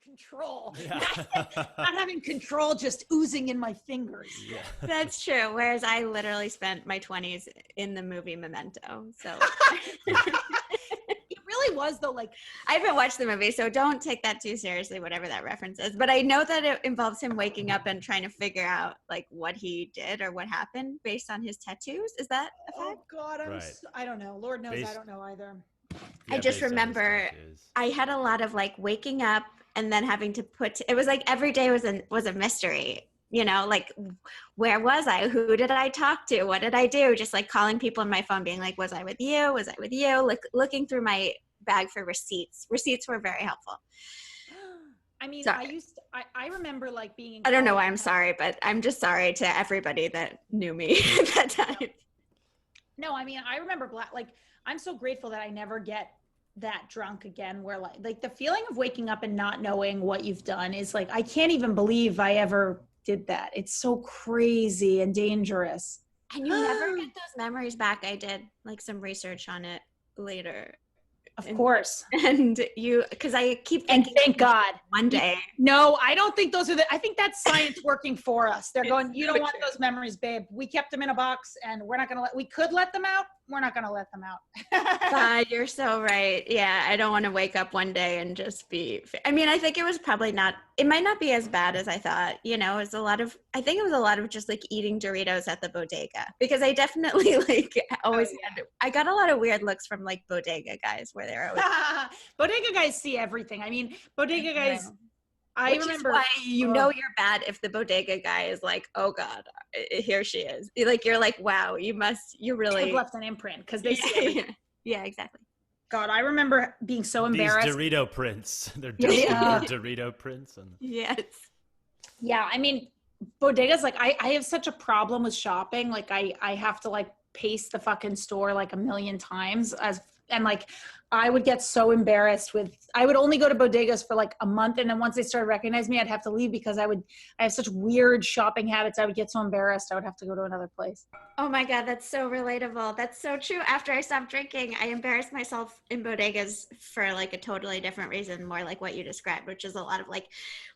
control. Yeah. Not having control just oozing in my fingers. Yeah. That's true. Whereas I literally spent my 20s in the movie Memento. So It really was though, like I haven't watched the movie, so don't take that too seriously, whatever that reference is. But I know that it involves him waking up and trying to figure out like what he did or what happened based on his tattoos. Is that a fact? oh God, Right. I don't know. Lord knows Based- I don't know either. I just based on his remember tattoos. I had a lot of like waking up and then having to it was like every day was a mystery, you know, like where was I? Who did I talk to? What did I do? Just like calling people on my phone being like, was I with you? Was I with you? Looking through my bag for receipts. Receipts were very helpful. I mean, Sorry. I remember like being in I don't know why college I'm and sorry, but I'm just sorry to everybody that knew me at that time. No, I mean, I remember like, I'm so grateful that I never get that drunk again, where like the feeling of waking up and not knowing what you've done is like, I can't even believe I ever did that. It's so crazy and dangerous. And you never get those memories back. I did like some research on it later. Of course. And because I keep And thinking, thank God. one day. No, I don't think those are I think that's science working for us. They're going, you don't so want true. those memories, babe. We kept them in a box and we could let them out. We're not going to let them out. God, you're so right. Yeah, I don't want to wake up one day and just be. I mean, I think it was probably not. It might not be as bad as I thought. You know, it's a lot of. I think it was a lot of just like eating Doritos at the bodega because I definitely like always had. I got a lot of weird looks from like bodega guys where they're always. Bodega guys see everything. I mean, bodega guys. I Which remember. is why you know you're bad if the bodega guy is like, oh God, here she is. Like you're like, wow, you really have left an imprint because they see everything. Yeah, exactly. God, I remember being so embarrassed. These Dorito prints. They're Yeah. Dorito prints. And Yes. Yeah, I mean, bodegas, like I have such a problem with shopping. Like I have to like pace the fucking store like a million times and like I would get so embarrassed I would only go to bodegas for like a month. And then once they started recognizing me, I'd have to leave because I have such weird shopping habits. I would get so embarrassed. I would have to go to another place. Oh my God, that's so relatable. That's so true. After I stopped drinking, I embarrassed myself in bodegas for like a totally different reason, more like what you described, which is a lot of like,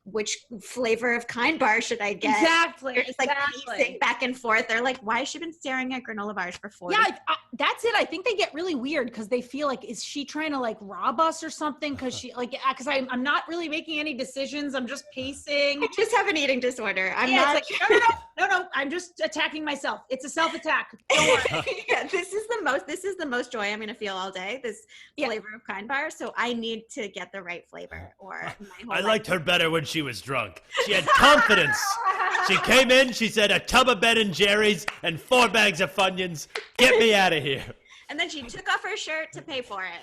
which flavor of Kind Bar should I get? Exactly. They're just like pacing back and forth. They're like, why has she been staring at granola bars for 40? Yeah, that's it. I think they get really weird because they feel like, is she trying to like rob us or something? Because because I'm not really making any decisions. I'm just pacing. I just have an eating disorder. I'm yeah, not. it's like, no. I'm just attacking myself. It's a self-attack. Don't worry. Yeah, this is the most joy I'm going to feel all day. This flavor of Kind Bar. So I need to get the right flavor. Or I liked her better when she was drunk. She had confidence. She came in. She said, "A tub of Ben & Jerry's and 4 bags of Funyuns. Get me out of here." And then she took off her shirt to pay for it.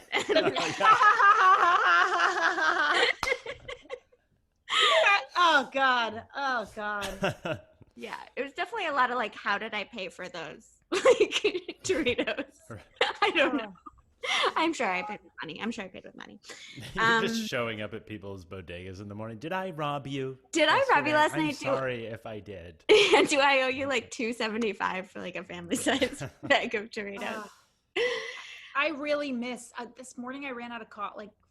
Oh God. Yeah, it was definitely a lot of like, how did I pay for those like Doritos? I don't know. I'm sure I paid with money. You're just showing up at people's bodegas in the morning. Did I rob you? Did I rob you last night? I'm sorry if I did. Do I owe you like $2.75 for like a family size bag of Doritos? I really miss this morning. I ran out of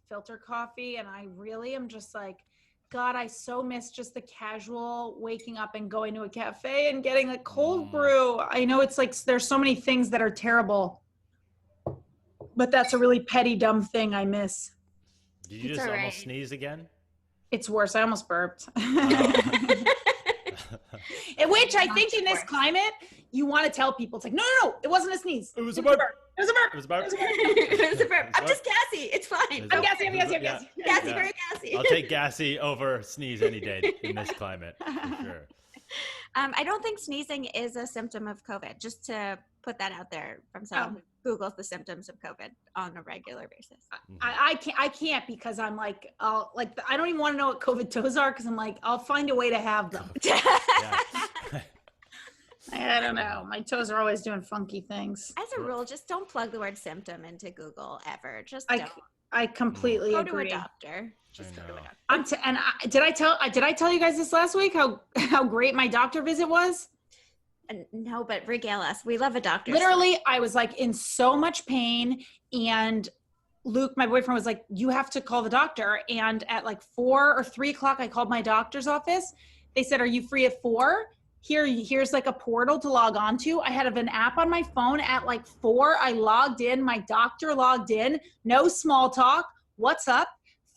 filter coffee, and I really am just like, God, I so miss just the casual waking up and going to a cafe and getting a cold brew. I know it's like there's so many things that are terrible, but that's a really petty, dumb thing I miss. Did you just almost sneeze again? It's worse. I almost burped. Which I think in this climate, you want to tell people. It's like, no, it wasn't a sneeze. It was a burp. It was a burp. It was a burp. It was a burp. I'm just gassy. It's fine. I'm gassy. Gassy, very gassy. I'll take gassy over sneeze any day in this climate, for sure. I don't think sneezing is a symptom of COVID, just to put that out there from someone who Googles the symptoms of COVID on a regular basis. I can't because I'm like, I don't even want to know what COVID toes are because I'm like, I'll find a way to have them. I don't know. My toes are always doing funky things. As a rule, just don't plug the word symptom into Google ever. Just don't. I completely agree. Go to a doctor. Just go to a doctor. Did I tell you guys this last week? How great my doctor visit was? No, but regale us. We love a doctor. Literally, I was like in so much pain, and Luke, my boyfriend, was like, you have to call the doctor. And at like 4 or 3 o'clock, I called my doctor's office. They said, are you free at 4? Here's like a portal to log on to. I had an app on my phone at like 4. I logged in. My doctor logged in. No small talk. What's up?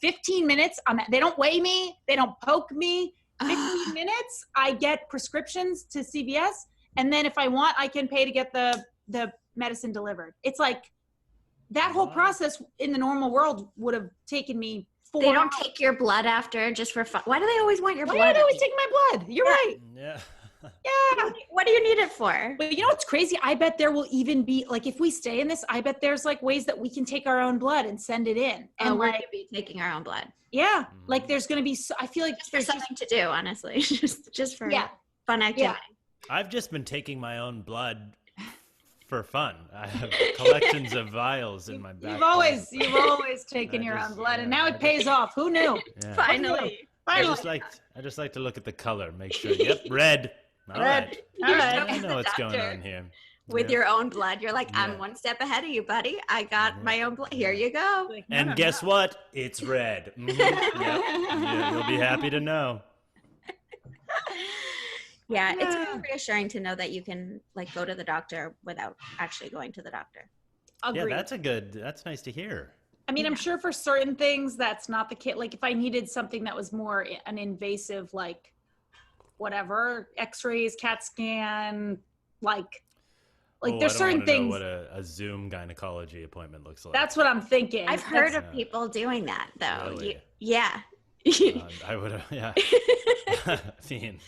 15 minutes. They don't weigh me. They don't poke me. 15 minutes. I get prescriptions to CVS. And then if I want, I can pay to get the medicine delivered. It's like that whole process in the normal world would have taken me 4 They don't hours. take your blood after just for fun. Why do they always want your blood? Why do they always take my blood? You're right. Yeah. Yeah. What do you need it for? But you know what's crazy? I bet there will even be, like, if we stay in this, I bet there's like ways that we can take our own blood and send it in. And we're like, going to be taking our own blood. yeah, like there's going to be, I feel like Just for something to do, honestly. just for fun activity. Yeah. I've just been taking my own blood for fun. I have collections of vials in my back. You've always taken your own blood, and now it pays off. Who knew? Yeah. Finally. I just like to look at the color, make sure. Yep, red. All right. All right. I know what's going on here. With Yeah. your own blood, you're like, I'm Yeah. one step ahead of you, buddy. I got my own blood. Here you go. Like, no, And no, guess no. what? It's red. Mhm. Yep. Yeah, you'll be happy to know. Yeah, it's really reassuring to know that you can like go to the doctor without actually going to the doctor. Agreed. Yeah, that's nice to hear. I mean, I'm sure for certain things that's not the case. Like if I needed something that was more an invasive, like whatever, X-rays, CAT scan, like there's certain things. Know what a Zoom gynecology appointment looks like. That's what I'm thinking. I've heard of people doing that though. Really? Yeah. I would have, yeah. I mean,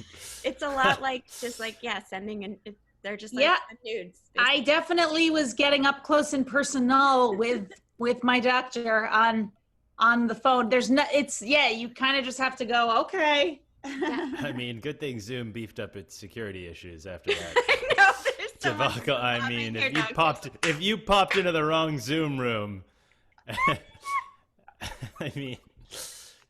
It's a lot like just like sending and they're just like nudes. I definitely was getting up close and personal with my doctor on the phone. You kind of just have to go, okay. I mean, good thing Zoom beefed up its security issues after that. I know, there's so much debacle. I mean, your if you popped into the wrong Zoom room, I mean,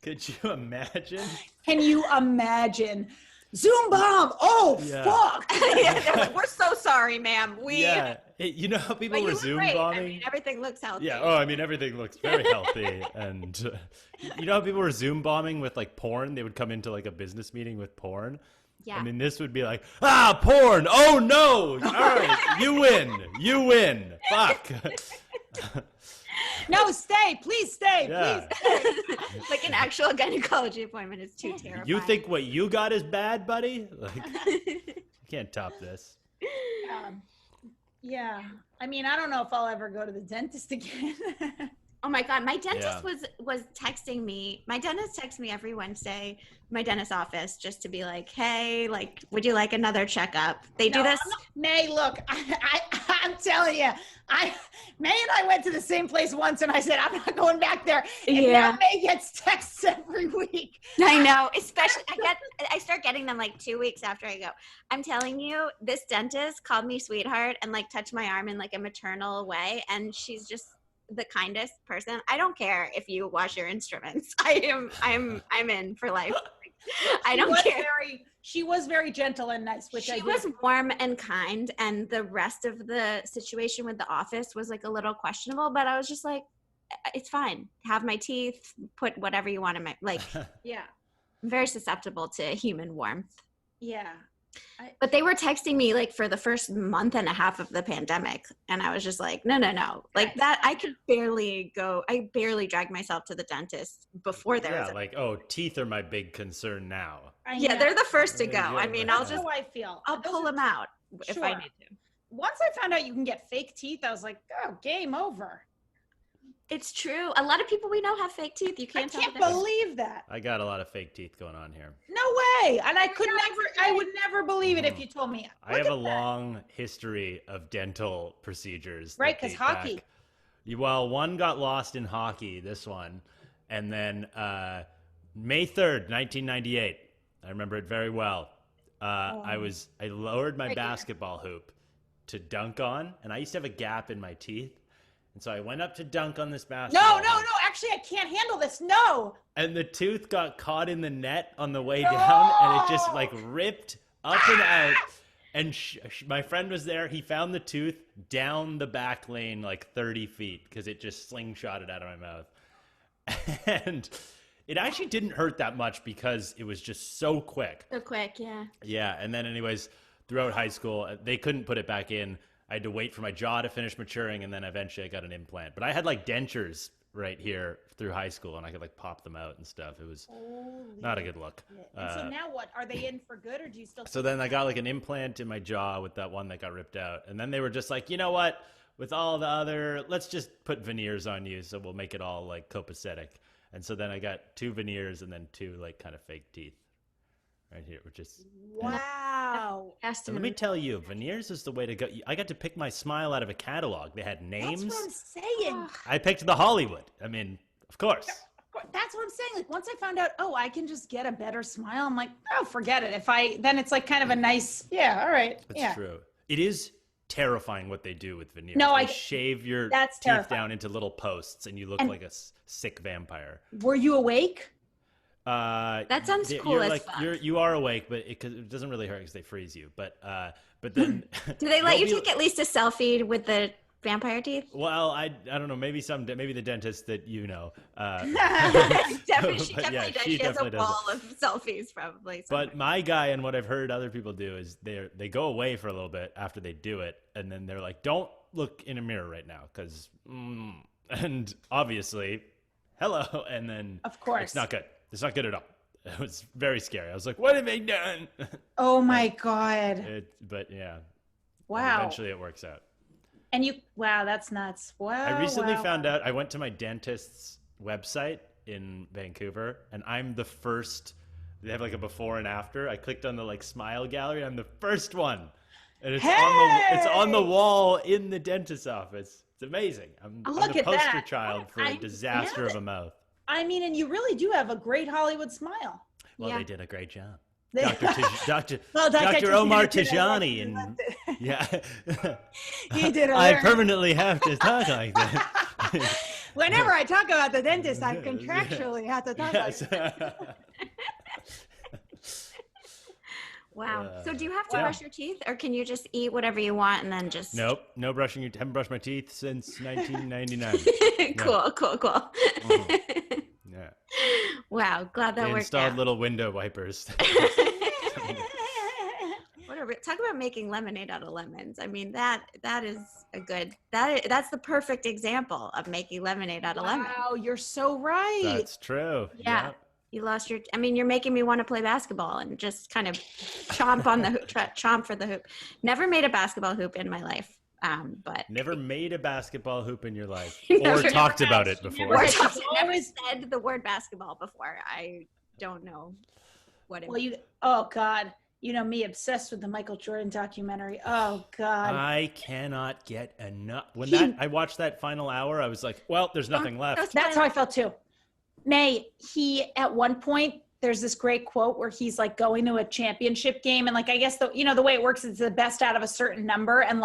could you imagine? Can you imagine? Zoom bomb! Oh, Yeah. fuck! they're like, we're so sorry, ma'am. You know how people But you were look Zoom great. bombing? I mean, everything looks healthy. Yeah. Oh, I mean, everything looks very healthy. And you know how people were Zoom bombing with like porn? They would come into like a business meeting with porn. Yeah. I mean, this would be like, porn. Oh no. All right. You win. Fuck. No, stay. Please stay. Yeah. Please stay. Like an actual gynecology appointment is too terrifying. You think what you got is bad, buddy? Like, you can't top this. Yeah. I mean, I don't know if I'll ever go to the dentist again. Oh my God, my dentist was texting me. My dentist texts me every Wednesday, my dentist office, just to be like, hey, like, would you like another checkup? They do this. May, look, I'm telling you, May and I went to the same place once and I said, I'm not going back there. And now May gets texts every week. I know, especially I start getting them like 2 weeks after I go. I'm telling you, this dentist called me sweetheart and like touched my arm in like a maternal way. And she's just the kindest person. I don't care if you wash your instruments. I'm in for life. I don't care. She was very gentle and nice, which she was warm and kind, and the rest of the situation with the office was like a little questionable, but I was just like, it's fine. Have my teeth, put whatever you want in my, like, yeah. I'm very susceptible to human warmth. Yeah. But they were texting me like for the first month and a half of the pandemic. And I was just like, no. Like that, I barely dragged myself to the dentist before there was like, teeth are my big concern now. They're the first to go. I mean, That's how I feel. I'll pull them out if I need to. Once I found out you can get fake teeth, I was like, oh, game over. It's true. A lot of people we know have fake teeth. You can't. I can't believe that. I got a lot of fake teeth going on here. No way. And I would never believe it if you told me. I have a long history of dental procedures. Right, because hockey. Well, one got lost in hockey, this one. And then May 3rd, 1998. I remember it very well. I lowered my basketball hoop to dunk on, and I used to have a gap in my teeth. And so I went up to dunk on this basketball. No. Actually, I can't handle this. No. And the tooth got caught in the net on the way down, and it just like ripped up and out. And my friend was there. He found the tooth down the back lane like 30 feet because it just slingshotted out of my mouth. And it actually didn't hurt that much because it was just so quick. So quick, yeah. Yeah, and then anyways, throughout high school, they couldn't put it back in. I had to wait for my jaw to finish maturing, and then eventually I got an implant. But I had like dentures right here through high school, and I could like pop them out and stuff. It was not a good look. And so now what? Are they in for good, or do you still? So then I got like an implant in my jaw with that one that got ripped out, and then they were just like, you know what? With all the other, let's just put veneers on you, so we'll make it all like copacetic. And so then I got 2 veneers and then 2 like kind of fake teeth right here, which is wow. So let me tell you, veneers is the way to go. I got to pick my smile out of a catalog. They had names. That's what I'm saying. I picked the Hollywood. I mean, of course. That's what I'm saying. Like once I found out, I can just get a better smile. I'm like, forget it. Then it's like kind of a nice, all right. That's true. It is terrifying what they do with veneers. No, they shave your teeth down into little posts, and you look like a sick vampire. Were you awake? That sounds cool as fuck. You are awake, but it doesn't really hurt because they freeze you. But then do they let you take at least a selfie with the vampire teeth? Well, I don't know. Maybe the dentist that you know. She definitely does. She has a wall of selfies probably. Somewhere. But my guy, and what I've heard other people do is they go away for a little bit after they do it, and then they're like, "Don't look in a mirror right now," because and obviously, hello, and then of course it's not good. It's not good at all. It was very scary. I was like, "What have they done?" Oh my god! But yeah, wow. Eventually, it works out. And wow, that's nuts. Wow. I recently found out, I went to my dentist's website in Vancouver, and I'm the first. They have like a before and after. I clicked on the like smile gallery. I'm the first one. And it's on the wall in the dentist's office. It's amazing. I'm the poster child for a disaster of a mouth. I mean, and you really do have a great Hollywood smile. Well, they did a great job. Dr. Omar Tijani, and he did. I permanently have to talk like that. Whenever I talk about the dentist, I contractually have to talk like that. Wow. So do you have to brush your teeth, or can you just eat whatever you want and then just? Nope. No brushing. Haven't brushed my teeth since 1999. Cool. Mm-hmm. Yeah. Wow. Glad that worked out. Installed little window wipers. Talk about making lemonade out of lemons. I mean, that is a good, that's the perfect example of making lemonade out of lemons. Wow, you're so right. That's true. Yeah. Yep. You lost you're making me want to play basketball and just kind of chomp on the hoop, chomp for the hoop. Never made a basketball hoop in my life. But never made a basketball hoop in your life, or talked about it before. Never said the word basketball before. I don't know what it means. Oh God. You know me, obsessed with the Michael Jordan documentary. Oh God. I cannot get enough. I watched that final hour, I was like, well, there's nothing left. That's how I felt too. May, at one point, there's this great quote where he's like going to a championship game, and like I guess the way it works is the best out of a certain number, and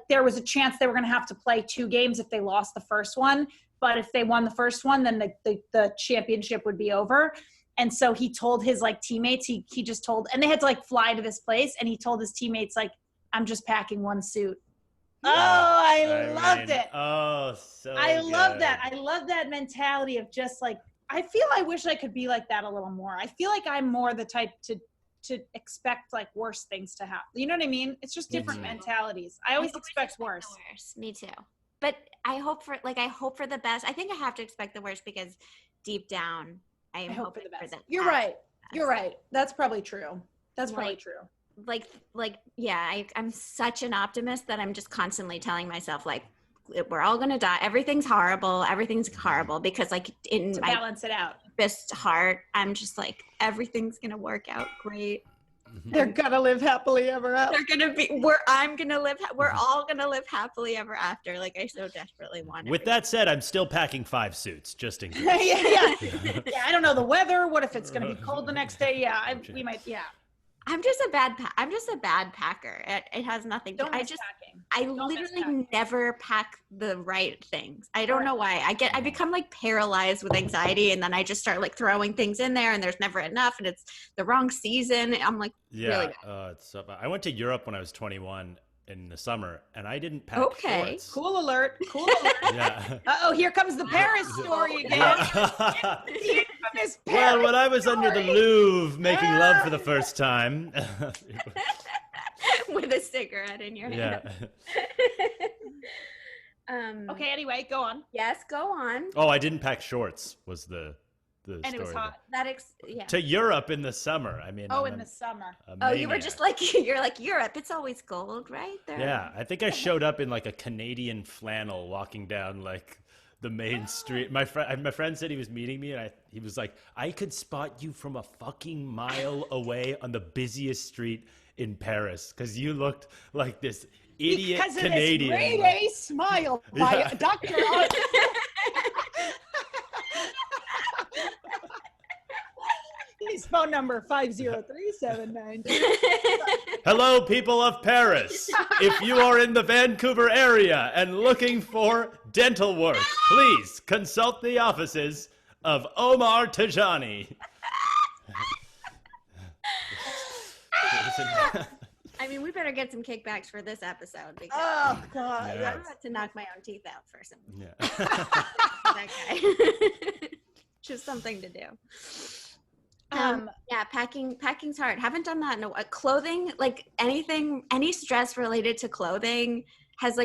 there was a chance they were gonna have to play 2 games if they lost the first one, but if they won the first one, then the championship would be over. And so he told his teammates, he just told, and they had to fly to this place, and he told his teammates I'm just packing 1 suit. Oh, I loved it. Oh, so I love that. I love that mentality of just I wish I could be like that a little more. I feel like I'm more the type to expect worse things to happen. You know what I mean? It's just different mentalities. I always expect worse. Me too. But I hope for the best. I think I have to expect the worst because deep down I hope for the best. You're right. You're right. That's probably true. That's probably true. I'm such an optimist that I'm just constantly telling myself we're all gonna die. Everything's horrible because in to my balance it out. Best heart, I'm just everything's gonna work out great. They're gonna live happily ever after. We're all gonna live happily ever after. I so desperately want. With that said, I'm still packing 5 suits just in case. yeah. I don't know the weather. What if it's gonna be cold the next day? Yeah, we might. Yeah. I'm just a bad packer. It has nothing. I just packing. I literally never pack the right things. I don't know why. I become like paralyzed with anxiety, and then I just start like throwing things in there, and there's never enough, and it's the wrong season. I'm like, really bad. It's so bad. I went to Europe when I was 21 in the summer, and I didn't pack shorts. Cool alert. Yeah. Uh-oh, here comes the Paris story again. Well, when I was under the Louvre making love for the first time. With a cigarette in your hand. Yeah. Okay, anyway, go on. Yes, go on. Oh, I didn't pack shorts was the And story. it was hot. To Europe in the summer. I mean, in the summer. Oh, you were just like, you're like, Europe, it's always cold, right? Yeah, I think I showed up in like a Canadian flannel walking down like the main street. My friend said he was meeting me, and he was like, I could spot you from a fucking mile away on the busiest street in Paris because you looked like this idiot because Canadian. Because of this grade A smile by Dr. His phone number 503-792. Hello, people of Paris. If you are in the Vancouver area and looking for dental work, please consult the offices of Omar Tajani. I mean, we better get some kickbacks for this episode because oh god, yeah. I'm about to knock my own teeth out for some. Yeah. That guy. Just something to do. Yeah, packing's hard. Haven't done that in a while. Clothing, like any stress related to clothing has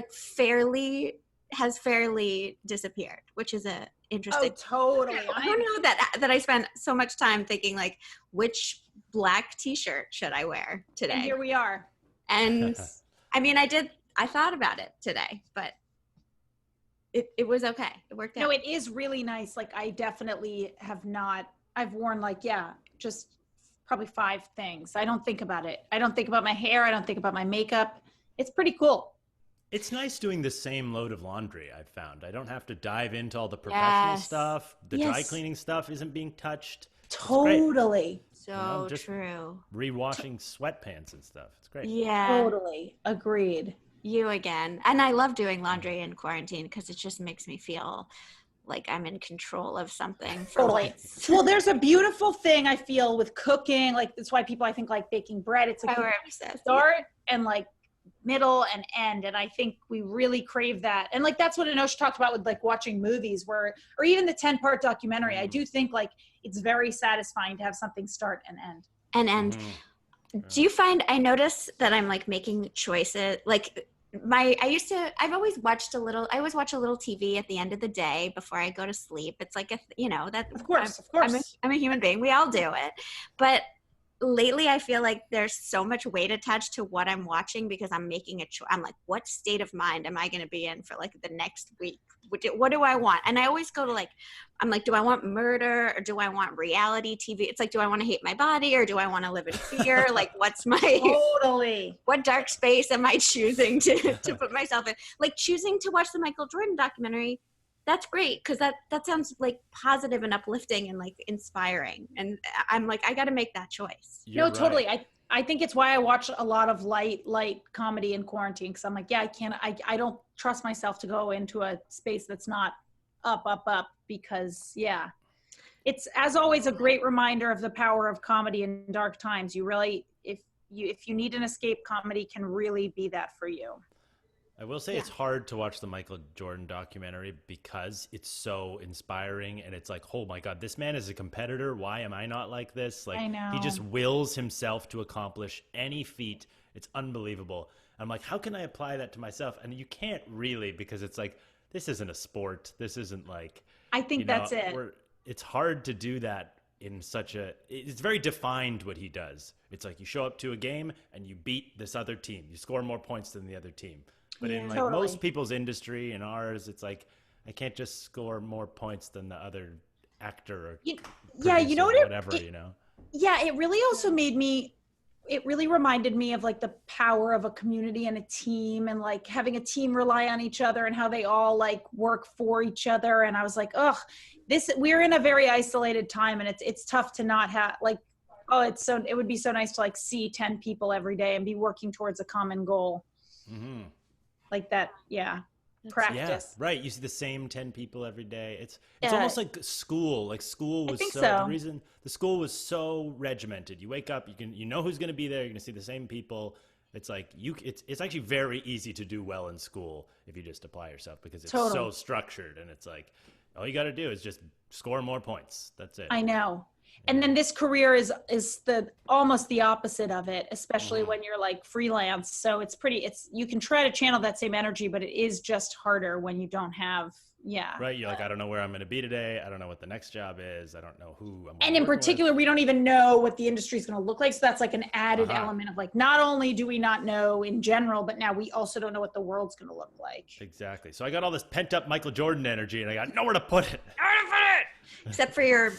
fairly disappeared, which is a interesting. Oh, totally. Who knew that I spent so much time thinking like, which black t-shirt should I wear today? And here we are. And I mean, I thought about it today, but it was okay. It worked out. No, it is really nice. Like I definitely I've worn just probably 5 things. I don't think about it. I don't think about my hair. I don't think about my makeup. It's pretty cool. It's nice doing the same load of laundry, I've found. I don't have to dive into all the professional stuff. The dry cleaning stuff isn't being touched. Totally. So true. Rewashing sweatpants and stuff. It's great. Yeah. Totally. Agreed. You again. And I love doing laundry in quarantine because it just makes me feel like I'm in control of something. Totally. Well, there's a beautiful thing I feel with cooking. Like that's why people I think like baking bread. It's like start and like middle and end. And I think we really crave that. And like that's what Anosh talked about with like watching movies or even the 10-part documentary. I do think like it's very satisfying to have something start and end. And end. Do you find I notice that I'm like making choices like I always watch a little TV at the end of the day before I go to sleep. It's like of course I'm a human being. We all do it. But lately I feel like there's so much weight attached to what I'm watching because I'm making a choice. I'm like, what state of mind am I going to be in for like the next week? What do I want? And I always go to I'm like, do I want murder or do I want reality TV? It's like, do I want to hate my body or do I want to live in fear? Like, what's my what dark space am I choosing to put myself in? Like choosing to watch the Michael Jordan documentary. That's great because that sounds like positive and uplifting and like inspiring. And I'm like, I got to make that choice. Totally. I think it's why I watch a lot of light comedy in quarantine because I'm like, yeah, I don't trust myself to go into a space that's not up because it's as always a great reminder of the power of comedy in dark times. You really, if you need an escape, comedy can really be that for you. I will say it's hard to watch the Michael Jordan documentary because it's so inspiring and it's like, oh my God, this man is a competitor. Why am I not like this? Like I know. He just wills himself to accomplish any feat. It's unbelievable. I'm like, how can I apply that to myself? And you can't really because it's like, this isn't a sport. This isn't like, I think that's it. It's hard to do that in it's very defined what he does. It's like you show up to a game and you beat this other team. You score more points than the other team. But in most people's industry and ours, it's like, I can't just score more points than the other actor or whatever. Yeah, it really also it really reminded me of like the power of a community and a team and like having a team rely on each other and how they all like work for each other. And I was like, we're in a very isolated time and it's tough to not have like, it would be so nice to like see 10 people every day and be working towards a common goal. Mm-hmm. like that. Yeah. Practice. Yeah, right. You see the same 10 people every day. It's Yeah. almost like school. Like school was think so so. the reason the school was so regimented. You wake up, you know who's going to be there, you're going to see the same people. It's like it's actually very easy to do well in school if you just apply yourself because it's Totally. so structured and it's like all you got to do is just score more points. That's it. I know. And then this career is the almost the opposite of it, especially when you're like freelance. So you can try to channel that same energy, but it is just harder when you don't have, Right. You're like, I don't know where I'm going to be today. I don't know what the next job is. I don't know who I'm And in particular, we don't even know what the industry is going to look like. So that's like an added element of like, not only do we not know in general, but now we also don't know what the world's going to look like. Exactly. So I got all this pent up Michael Jordan energy and I got nowhere to put it. Except for your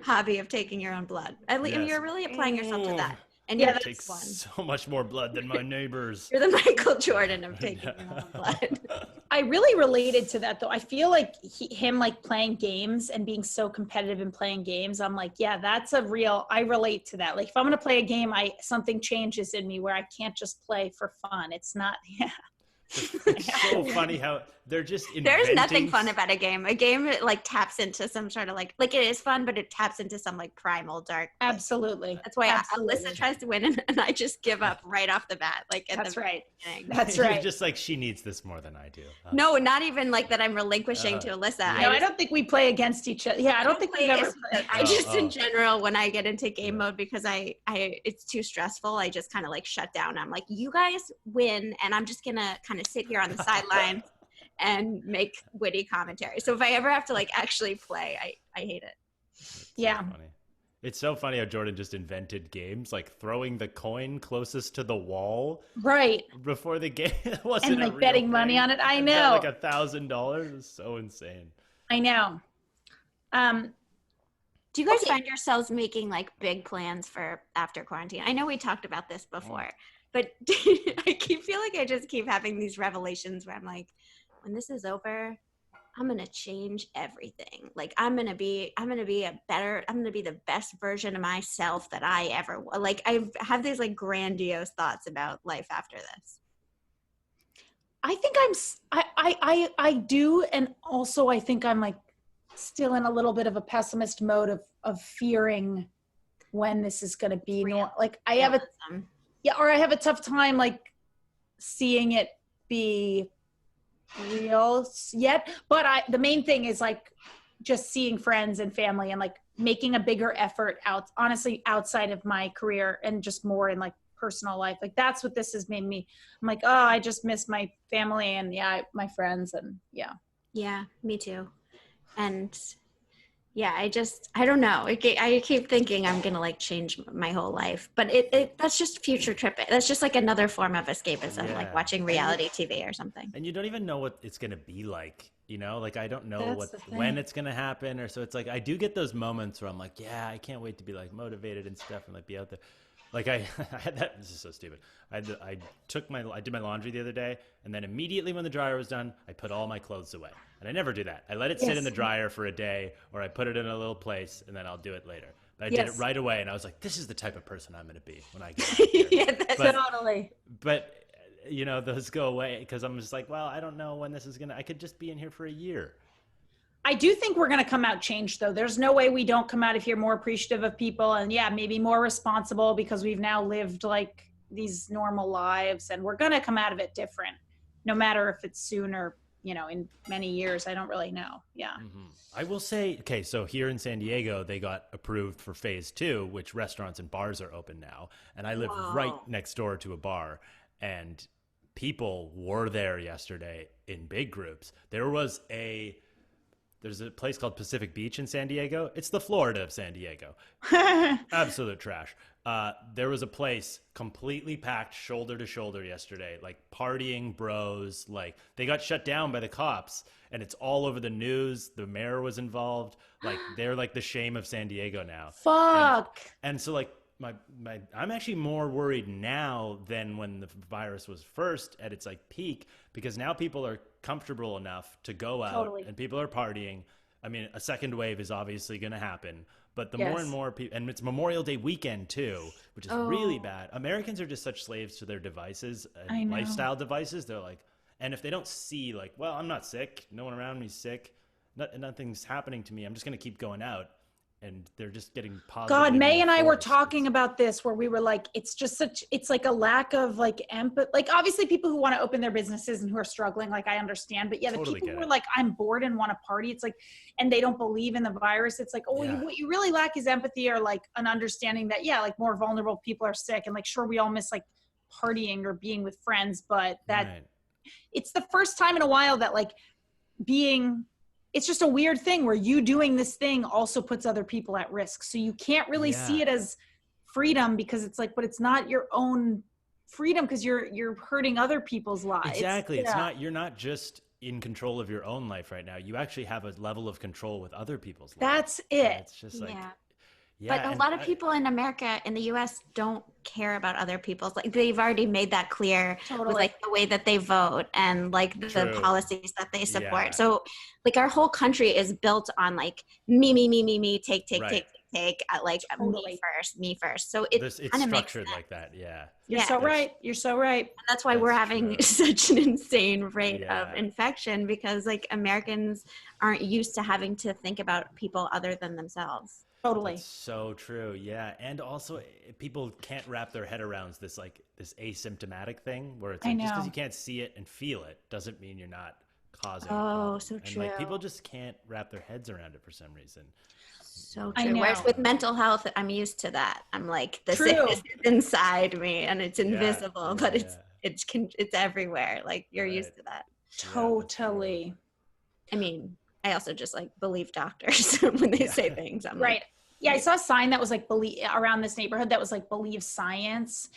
hobby of taking your own blood. At least Yes. you're really applying yourself to that. And Yeah, you're that's the Takes one. so much more blood than my neighbors. You're the Michael Jordan of taking your own blood. I really related to that though. I feel like him like playing games and being so competitive in playing games. I'm like, yeah, that's I relate to that. Like if I'm going to play a game, something changes in me where I can't just play for fun. It's not, It's so funny how they're just There's nothing inventing- fun about a game. A game like taps into some sort of like it is fun, but it taps into some like primal dark. Absolutely. That's why Absolutely. Alyssa tries to win and I just give up right off the bat. Like at That's the right. beginning. That's You're right. just like she needs this more than I do. No, not even like that I'm relinquishing to Alyssa. No, I don't think we play against each other. Yeah, I don't think we've ever. I just in Oh. general when I get into game mode because I it's too stressful. I just kind of like shut down. I'm like, you guys win, and I'm just gonna kind of sit here on the sidelines and make witty commentary. So if I ever have to like actually play, I hate it. Yeah. Funny. It's so funny how Jordan just invented games like throwing the coin closest to the wall Right. before the game. It wasn't And a like real betting money thing. on it. I And know. bet, like $1,000 is so insane. I know. Do you guys Okay. find yourselves making like big plans for after quarantine? I know we talked about this before, but I feel like I just keep having these revelations where I'm like, when this is over, I'm gonna change everything. Like I'm gonna be the best version of myself that I ever was. Like I have these like grandiose thoughts about life after this. I think I do, and also I think I'm like still in a little bit of a pessimist mode of fearing when this is going to be like I have a tough time like seeing it be real yet. But the main thing is like just seeing friends and family and like making a bigger effort honestly outside of my career and just more in like personal life. Like that's what this has made me. I'm like, oh, I just miss my family and my friends and Yeah, me too. And yeah, I don't know. I keep thinking I'm gonna like change my whole life, but that's just future tripping. That's just like another form of escapism, like watching reality TV or something. And you don't even know what it's going to be like, you know, like I don't know That's the thing. when it's going to happen or so it's like I do get those moments where I'm like, yeah, I can't wait to be like motivated and stuff and like be out there. Like I had that. This is so stupid. I did my laundry the other day, and then immediately when the dryer was done, I put all my clothes away. And I never do that. I let it sit in the dryer for a day, or I put it in a little place, and then I'll do it later. But I did it right away, and I was like, "This is the type of person I'm going to be when I get out here." Yeah, that's totally. But you know, those go away because I'm just like, well, I don't know when this is gonna. I could just be in here for a year. I do think we're going to come out changed though. There's no way we don't come out of here more appreciative of people and maybe more responsible because we've now lived like these normal lives and we're going to come out of it different no matter if it's soon or, in many years. I don't really know. Yeah. Mm-hmm. I will say, okay, so here in San Diego, they got approved for phase 2, which restaurants and bars are open now. And I live right next door to a bar and people were there yesterday in big groups. There's a place called Pacific Beach in San Diego. It's the Florida of San Diego. Absolute trash. There was a place completely packed shoulder to shoulder yesterday, like partying bros. Like they got shut down by the cops and it's all over the news. The mayor was involved. Like they're like the shame of San Diego now. Fuck. And so like I'm actually more worried now than when the virus was first at its like peak because now people are comfortable enough to go out and people are partying. I mean, a second wave is obviously going to happen, but the more and more people, and it's Memorial Day weekend too, which is really bad. Americans are just such slaves to their devices and lifestyle devices. They're like, And if they don't see like, well, I'm not sick, no one around me's sick, nothing's happening to me, I'm just going to keep going out, and they're just getting positive. God, May and I were talking about this, where we were like, it's just it's like a lack of like empathy. Like, obviously people who want to open their businesses and who are struggling, like, I understand, but yeah, the people who are like, I'm bored and want to party, it's like, and they don't believe in the virus, it's like, oh, what you really lack is empathy, or like an understanding that, yeah, like more vulnerable people are sick, and like, sure, we all miss like partying or being with friends, but that it's the first time in a while that like it's just a weird thing where you doing this thing also puts other people at risk. So you can't really see it as freedom, because it's like, but it's not your own freedom, because you're hurting other people's lives. Exactly. It's not, you're not just in control of your own life right now. You actually have a level of control with other people's lives. That's it. And it's just like, but a lot of people in America, in the US, don't care about other people's, like, they've already made that clear with like the way that they vote and like the policies that they support. So like our whole country is built on like me, take, like me first. So it's structured like that. You're so right. And that's why we're having such an insane rate of infection, because like Americans aren't used to having to think about people other than themselves. Totally. That's so true. Yeah. And also people can't wrap their head around this asymptomatic thing where it's like, just because you can't see it and feel it doesn't mean you're not causing it. So true. And like people just can't wrap their heads around it for some reason. So true. Whereas with mental health, I'm used to that. I'm like, the sickness is inside me and it's invisible, but it's everywhere. Like you're used to that. Totally. I mean, I also just like believe doctors when they say things. I'm like, yeah, I saw a sign that was like around this neighborhood that was like believe science.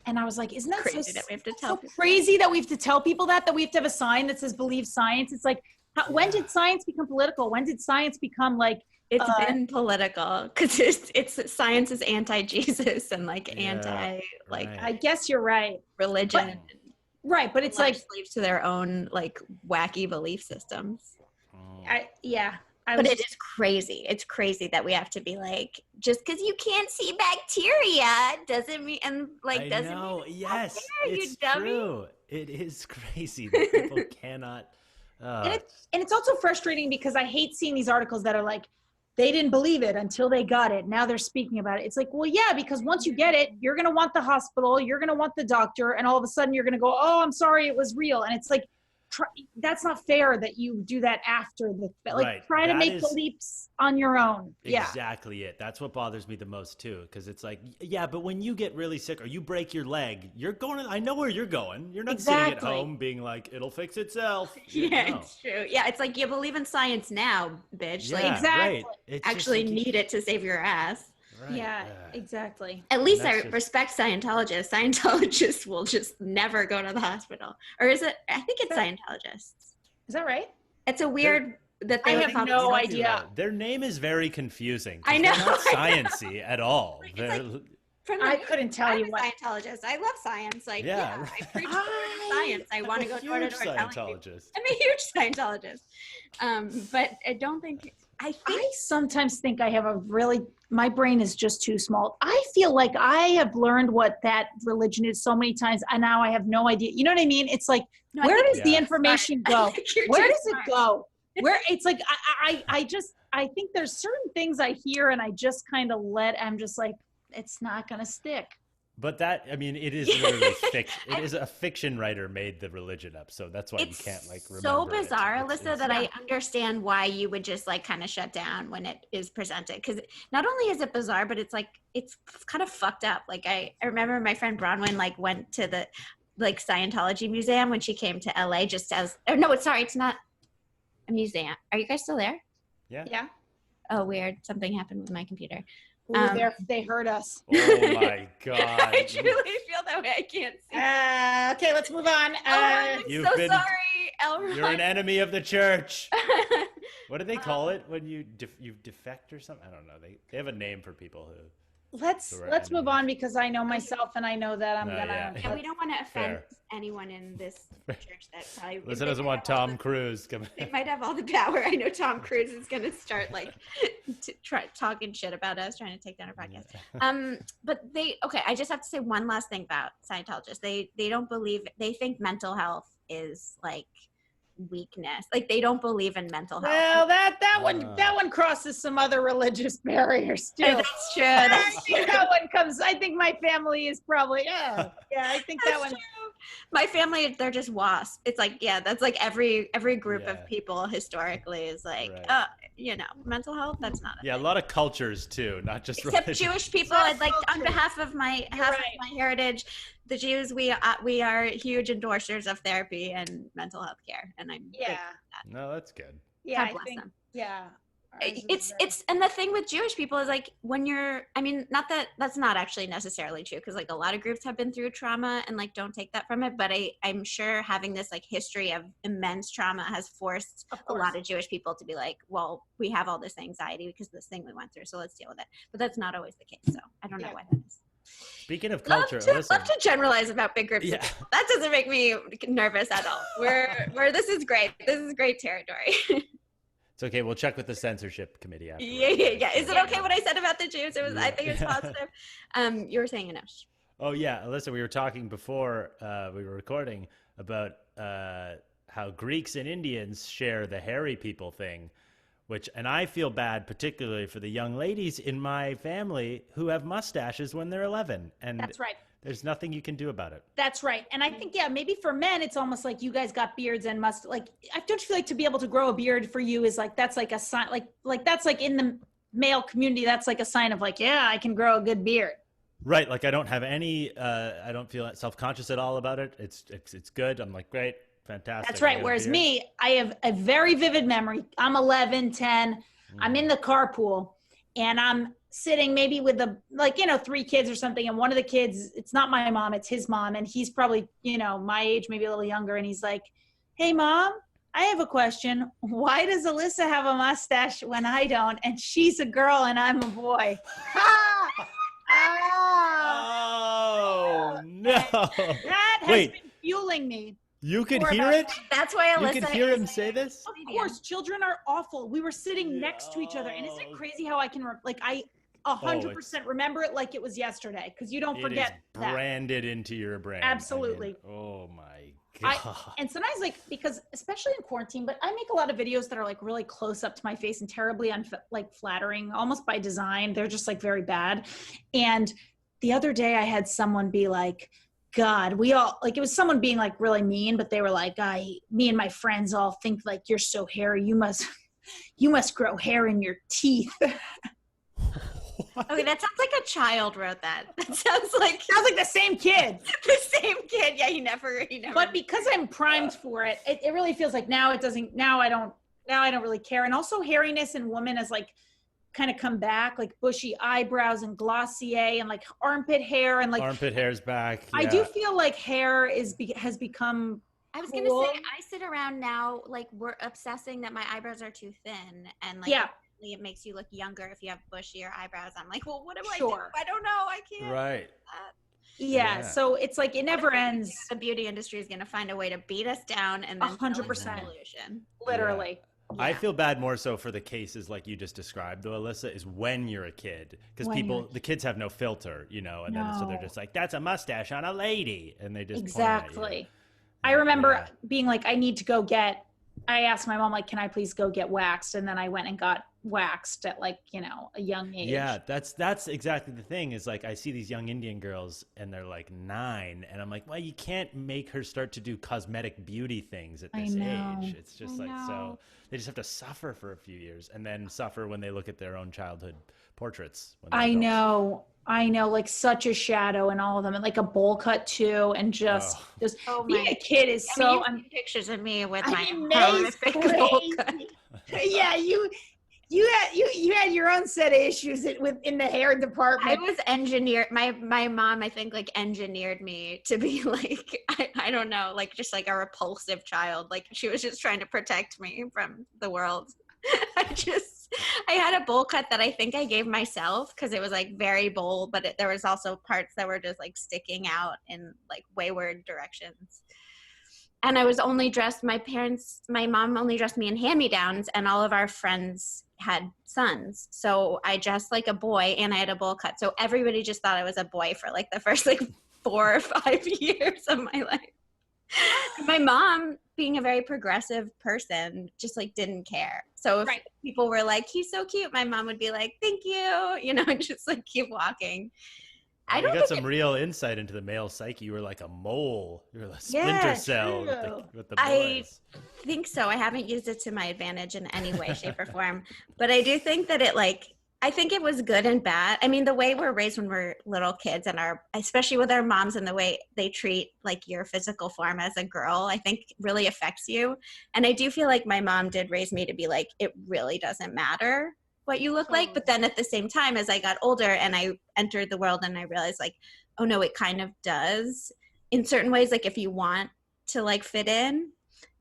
And I was like, isn't that crazy that we have to tell people? Crazy that we have to tell people that we have to have a sign that says believe science? It's like, when did science become political? When did science become like, it's been political, because it's science is anti-Jesus and like anti like I guess you're right, religion. But it's like slaves to their own like wacky belief systems. But it is crazy. It's crazy that we have to be like, just because you can't see bacteria doesn't mean, and like doesn't mean it's true. It is crazy that people cannot. And it's also frustrating, because I hate seeing these articles that are like, they didn't believe it until they got it. Now they're speaking about it. It's like, well, yeah, because once you get it, you're going to want the hospital, you're going to want the doctor, and all of a sudden you're going to go, oh, I'm sorry, it was real. And it's like, that's not fair that you do that after try to make beliefs on your own. Exactly it. That's what bothers me the most too, because it's like, but when you get really sick or you break your leg, you're going I know where you're going. You're not sitting at home being like, it'll fix itself. It's true. It's like, you believe in science now, bitch. Actually need it to save your ass. Exactly. At least I respect Scientologists. Scientologists will just never go to the hospital. Or is it? I think it's Scientologists. Is that right? It's a weird that they have no idea. Their name is very confusing. I know. They're not sciencey at all. I couldn't tell you what. Scientologist. I love science. Like, I preach science. I want to go door to door telling people. I'm a huge Scientologist. But I don't think. I sometimes think I have my brain is just too small. I feel like I have learned what that religion is so many times, and now I have no idea. You know what I mean? It's like, where does the information go? Where does it go? Where it's like, I think there's certain things I hear and I just kind of I'm just like, it's not going to stick. But it is literally fiction. It is a fiction writer made the religion up, so that's why you can't remember. So bizarre, Alyssa, that I understand why you would just kind of shut down when it is presented. Because not only is it bizarre, but it's kind of fucked up. Like I remember my friend Bronwyn went to the Scientology museum when she came to LA it's not a museum. Are you guys still there? Yeah. Oh, weird. Something happened with my computer. They heard us. Oh my God. I truly feel that way. I can't see. Okay, let's move on. I'm sorry, Elron. You're an enemy of the church. What do they call it when you defect or something? I don't know. They have a name for people who. Let's move on, because I know myself and I know that I'm gonna. And we don't want to offend anyone in this church that probably. Alyssa doesn't want Tom Cruise coming. They might have all the power. I know Tom Cruise is gonna start talking shit about us, trying to take down our podcast. But I just have to say one last thing about Scientologists. They don't believe. They think mental health is like weakness. Like they don't believe in mental health. Well, that one crosses some other religious barriers too. That's true. That's true. That one comes. I think my family is probably I think that one. True. My family, they're just wasps. It's like that's like every group of people historically is like mental health. That's not a lot of cultures too, not just except religion. Jewish people. I'd like on behalf of my heritage, the Jews, we are huge endorsers of therapy and mental health care, and I'm grateful for that. No, that's good. God bless them. Yeah. It's and the thing with Jewish people is like when you're, I mean, not that that's not actually necessarily true, because like a lot of groups have been through trauma and like don't take that from it, but I'm sure having this like history of immense trauma has forced a lot of Jewish people to be like, well, we have all this anxiety because of this thing we went through, so let's deal with it. But that's not always the case, so I don't know why that is. Speaking of culture, love to generalize about big groups of people. That doesn't make me nervous at all. We're this is great. This is great territory. It's okay. We'll check with the censorship committee after. Yeah. Is it okay what I said about the Jews? I think it's positive. You were saying, Anosh. Oh yeah, Alyssa, we were talking before we were recording about how Greeks and Indians share the hairy people thing, and I feel bad particularly for the young ladies in my family who have mustaches when they're 11. And that's right. There's nothing you can do about it. That's right. And I think, maybe for men, it's almost like you guys got beards and I don't feel like to be able to grow a beard for you is like, that's like a sign, like that's like in the male community, that's like a sign of like, I can grow a good beard. Right. Like I don't have any, I don't feel self-conscious at all about it. It's good. I'm like, great, fantastic. That's right. Whereas me, I have a very vivid memory. I'm 11, 10, I'm in the carpool and I'm sitting maybe with 3 kids or something. And one of the kids, it's not my mom, it's his mom. And he's probably, my age, maybe a little younger. And he's like, hey mom, I have a question. Why does Alyssa have a mustache when I don't? And she's a girl and I'm a boy. Oh no. That has been fueling me. You could hear it? That's why Alyssa. You could hear him say this? Of course, children are awful. We were sitting next to each other. And isn't it crazy how I can, 100% remember it like it was yesterday, because you don't forget that. Branded into your brain. Absolutely. Oh my God. And sometimes because especially in quarantine, but I make a lot of videos that are like really close up to my face and terribly flattering, almost by design. They're just like very bad. And the other day I had someone be like, God, we all it was someone being like really mean, but they were like, me and my friends all think like you're so hairy. You must grow hair in your teeth. Okay, that sounds like a child wrote that. That sounds like the same kid. The same kid. Yeah, he never. But because I'm primed for it, it really feels like now I don't really care. And also hairiness in women has kind of come back, like bushy eyebrows and Glossier and like armpit hair and armpit hair's back. Yeah. I do feel like hair has become. I was gonna say I sit around now like we're obsessing that my eyebrows are too thin and it makes you look younger if you have bushier eyebrows. I'm like, well, what do I do? I don't know. I can't. Right. Yeah. So it's like it never ends. The beauty industry is gonna find a way to beat us down and then 100%. Literally. Yeah. I feel bad more so for the cases like you just described, though, Alyssa, is when you're a kid. Because the kids have no filter, and then so they're just like, that's a mustache on a lady. And they just Exactly. I remember being like, I asked my mom, like, can I please go get waxed? And then I went and got waxed at a young age. Yeah, that's exactly the thing is like, I see these young Indian girls and they're like 9 and I'm like, well, you can't make her start to do cosmetic beauty things at this age. It's just so they just have to suffer for a few years and then suffer when they look at their own childhood portraits. I know, like such a shadow in all of them, and like a bowl cut too, and just being a kid is pictures of me with my horrific bowl cut. Yeah, you had your own set of issues in the hair department. I was engineered. My mom, I think, engineered me to be like, I don't know, just like a repulsive child. Like she was just trying to protect me from the world. I had a bowl cut that I think I gave myself because it was very bold, but there was also parts that were just sticking out in wayward directions. And I was only dressed, my mom only dressed me in hand-me-downs, and all of our friends had sons. So I dressed like a boy and I had a bowl cut. So everybody just thought I was a boy for the first 4 or 5 years of my life. My mom, being a very progressive person, just like didn't care. So if people were like, he's so cute, my mom would be like, thank you, you know, and just like keep walking. I don't got some real insight into the male psyche. You were like a mole. You were a splinter cell with the boys. I think so. I haven't used it to my advantage in any way, shape, or form. But I do think that I think it was good and bad. I mean, the way we're raised when we're little kids and especially with our moms and the way they treat like your physical form as a girl, I think really affects you. And I do feel like my mom did raise me to be like, it really doesn't matter what you look like. But then at the same time, as I got older and I entered the world and I realized like, oh no, it kind of does in certain ways, like if you want to like fit in.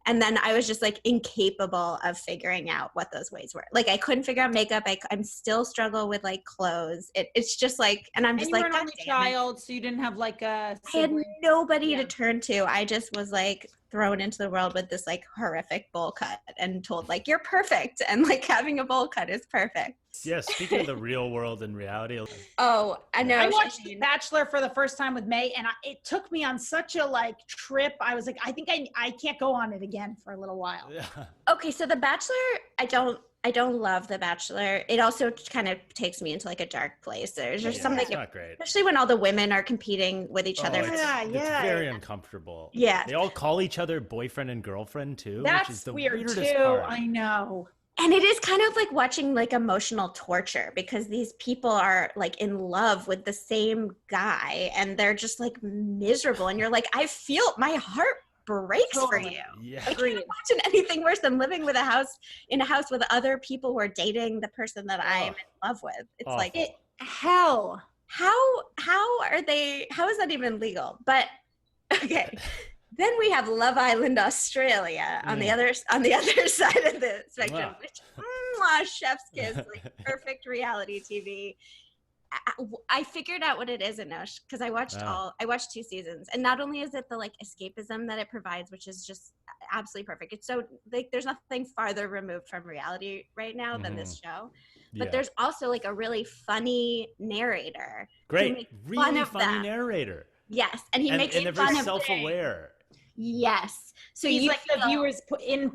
And then I was just like incapable of figuring out what those ways were. Like I couldn't figure out makeup. I'm still struggle with like clothes. It's just like, and I'm just and you like, were an only child, so you didn't have like a I had nobody to turn to. I just was like thrown into the world with this like horrific bowl cut and told like, you're perfect. And like having a bowl cut is perfect. Yeah, speaking of the real world and reality. Oh, I know. I watched The Bachelor for the first time with May, and it took me on such a like trip. I was like, I think I can't go on it again for a little while. Yeah. Okay, so The Bachelor, I don't love The Bachelor. It also kind of takes me into like a dark place. There's just something, not great. Especially when all the women are competing with each other. It's very uncomfortable. Yeah. They all call each other boyfriend and girlfriend too. That's which is the weird weirdest too. part. I know. And it is kind of like watching like emotional torture because these people are like in love with the same guy and they're just like miserable. And you're like, I feel my heart breaks for you. Yeah. I can't imagine anything worse than living in a house with other people who are dating the person that I'm in love with. It's Awful. like hell. How is that even legal? But okay. Then we have Love Island Australia on the other side of the spectrum, which chef's kiss, like perfect reality TV. I figured out what it is, Anosh, because I watched 2 seasons, and not only is it the like escapism that it provides, which is just absolutely perfect. It's so like there's nothing farther removed from reality right now than this show. But there's also like a really funny narrator. Great, really funny narrator. Yes, and he makes and they're fun very of self-aware. Yes. So he's like the viewers in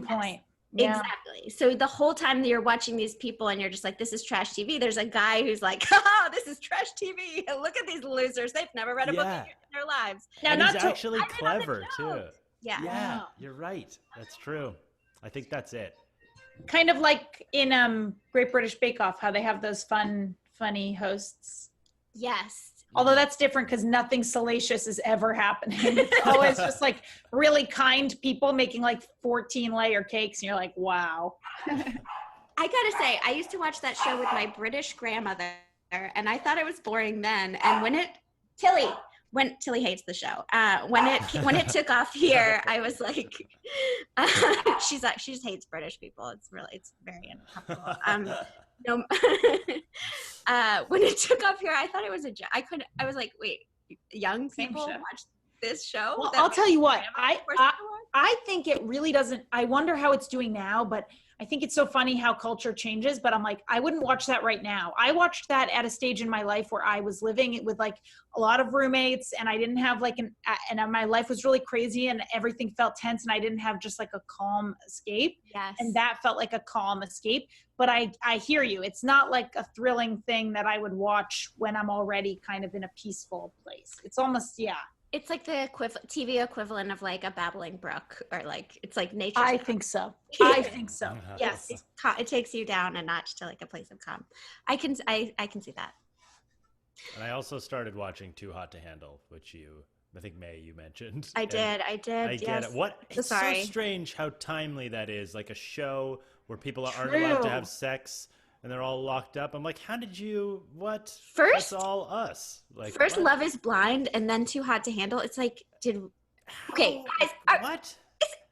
point. Yeah. Exactly. So the whole time that you're watching these people and you're just like, this is trash TV. There's a guy who's like, oh, this is trash TV. Look at these losers. They've never read a book in their lives. Now, and he's actually clever too. Yeah. You're right. That's true. I think that's it. Kind of like in Great British Bake Off, how they have those funny hosts. Yes. Although that's different because nothing salacious is ever happening. It's always just like really kind people making like 14-layer cakes. And you're like, wow. I gotta say, I used to watch that show with my British grandmother and I thought it was boring then. And Tilly hates the show. When it took off here, I was like, she just hates British people. It's very uncomfortable. No, when it took off here, I thought it was a joke. I was like, wait, young people watch this show? Well, I'll tell you what, I think it really doesn't. I wonder how it's doing now, but I think it's so funny how culture changes, but I'm like, I wouldn't watch that right now. I watched that at a stage in my life where I was living with like a lot of roommates and I didn't have like and my life was really crazy and everything felt tense and I didn't have just like a calm escape. Yes. And that felt like a calm escape. But I hear you. It's not like a thrilling thing that I would watch when I'm already kind of in a peaceful place. It's almost, It's like the TV equivalent of like a babbling brook, or like it's like nature. I think so. Yes, it takes you down a notch to like a place of calm. I can see that. And I also started watching Too Hot to Handle, which I think May you mentioned. I did. I yes. get it. It's so strange how timely that is. Like a show where people aren't allowed to have sex. And they're all locked up. I'm like, how did you, what? First, that's all us. Like, first what? Love is Blind and then Too Hot to Handle. It's like, okay, guys, what?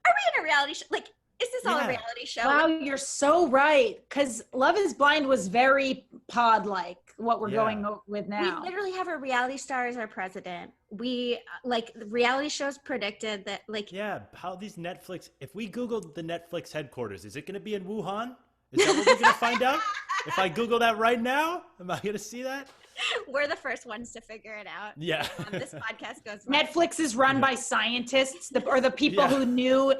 Are we in a reality show? Like, is this all a reality show? Wow, you're so right. Because Love is Blind was very pod-like, what we're going with now. We literally have a reality star as our president. We, like, reality shows predicted that, like. Yeah, how these Netflix, if we Googled the Netflix headquarters, is it going to be in Wuhan? Is that what we're going to find out? If I Google that right now, am I going to see that? We're the first ones to figure it out. Yeah. This podcast goes. Netflix is run by scientists, or the people who knew,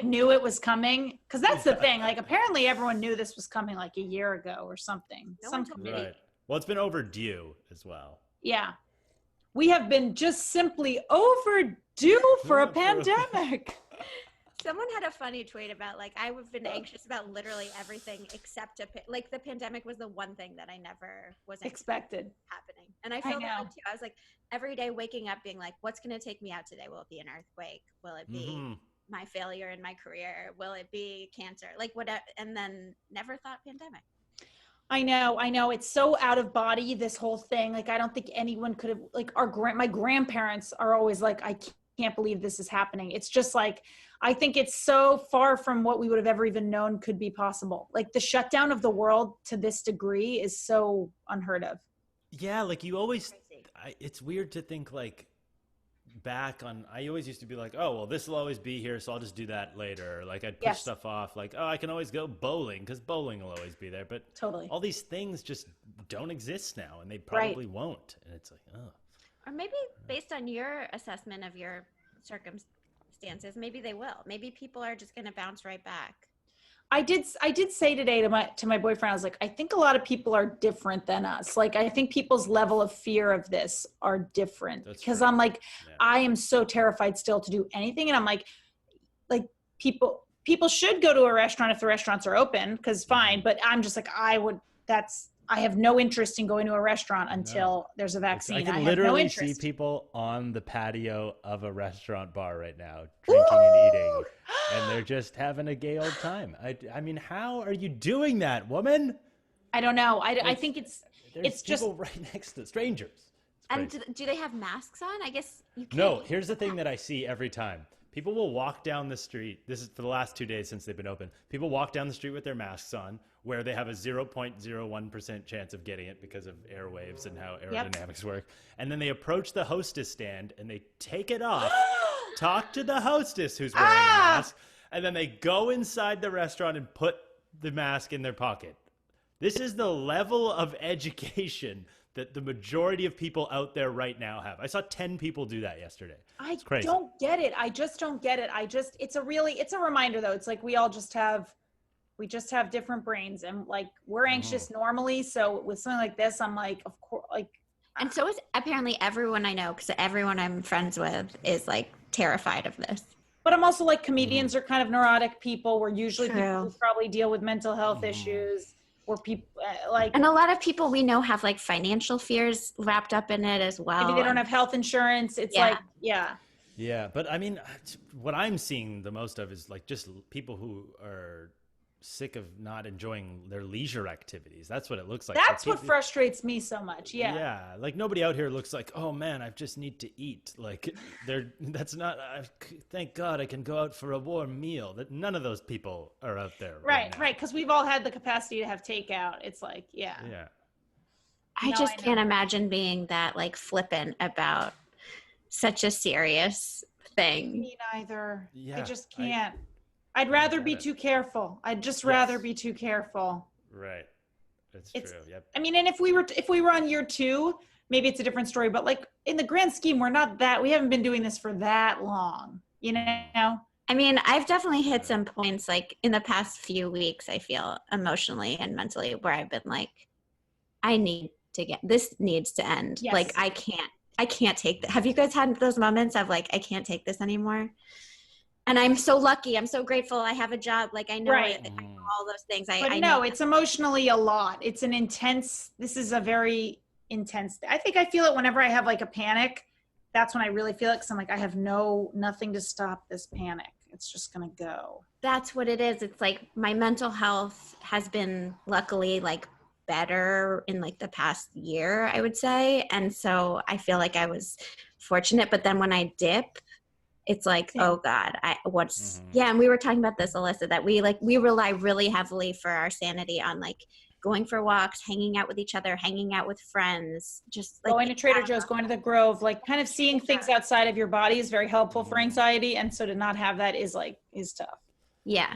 knew it was coming. Because that's the thing. Like, apparently everyone knew this was coming like a year ago or something. Some committee. Right. Well, it's been overdue as well. Yeah. We have been just simply overdue for a pandemic. Someone had a funny tweet about like I've been anxious about literally everything except like the pandemic was the one thing that I never was expected happening. And I feel that too. I was like every day waking up being like, what's going to take me out today? Will it be an earthquake? Will it be my failure in my career? Will it be cancer? Like whatever. And then never thought pandemic. I know. It's so out of body, this whole thing. Like, I don't think anyone could have, like, my grandparents are always like, I can't believe this is happening. It's just like, I think it's so far from what we would have ever even known could be possible. Like, the shutdown of the world to this degree is so unheard of. Yeah, like you always, it's weird to think like back on, I always used to be like, oh, well, this will always be here, so I'll just do that later. Like I'd push stuff off, like, oh, I can always go bowling because bowling will always be there. But totally, all these things just don't exist now, and they probably won't. And it's like, oh. Or maybe based on your assessment of your circumstances, maybe they will. Maybe people are just going to bounce right back. I did say today to my boyfriend, I was like, I think a lot of people are different than us. Like, I think people's level of fear of this are different. Because I'm like, I am so terrified still to do anything. And I'm like people should go to a restaurant if the restaurants are open, because fine. But I'm just like, I have no interest in going to a restaurant until there's a vaccine. I can have literally no see people on the patio of a restaurant bar right now, drinking and eating, and they're just having a gay old time. I mean, how are you doing that, woman? I don't know. I think it's just people right next to strangers. And do they have masks on? I guess you can't. No, here's the thing that I see every time. People will walk down the street. This is for the last 2 days since they've been open. People walk down the street with their masks on, where they have a 0.01% chance of getting it because of airwaves and how aerodynamics work. And then they approach the hostess stand and they take it off, talk to the hostess who's wearing a mask, and then they go inside the restaurant and put the mask in their pocket. This is the level of education that the majority of people out there right now have. I saw 10 people do that yesterday. It's crazy. Don't get it. I just don't get it. It's a reminder though. It's like we just have different brains, and like we're anxious normally. So with something like this, I'm like, of course, like. And so is apparently everyone I know, because everyone I'm friends with is like terrified of this. But I'm also like, comedians are kind of neurotic people. We're usually people who probably deal with mental health issues. Or people and a lot of people we know have like financial fears wrapped up in it as well. Maybe they don't have health insurance. It's Yeah, but I mean, what I'm seeing the most of is like just people who are sick of not enjoying their leisure activities. That's what it looks like. That's what frustrates me so much. Yeah, like nobody out here looks like, oh man, I just need to eat. Like thank God I can go out for a warm meal. That none of those people are out there. Right. Because we've all had the capacity to have takeout. It's like, I just can't imagine being that like flippant about such a serious thing. Me neither. Yeah, I just can't. I'd rather be too careful. I'd just rather be too careful. Right. It's true. Yep. I mean, and if we were on year 2, maybe it's a different story, but like in the grand scheme, we haven't been doing this for that long, you know? I mean, I've definitely hit some points like in the past few weeks, I feel emotionally and mentally where I've been like, this needs to end. Yes. Like, I can't take that. Have you guys had those moments of like, I can't take this anymore? And I'm so lucky. I'm so grateful. I have a job. Like I know, I know all those things. I know it's emotionally a lot. This is a very intense. I think I feel it whenever I have like a panic. That's when I really feel it. Cause I'm like, I have nothing to stop this panic. It's just going to go. That's what it is. It's like my mental health has been luckily like better in like the past year, I would say. And so I feel like I was fortunate, but then when I dip, it's like, oh God, and we were talking about this, Alyssa, that we rely really heavily for our sanity on like going for walks, hanging out with each other, hanging out with friends, just like going to Trader Joe's, going to the Grove, like kind of seeing things outside of your body is very helpful for anxiety. And so to not have that is tough. Yeah.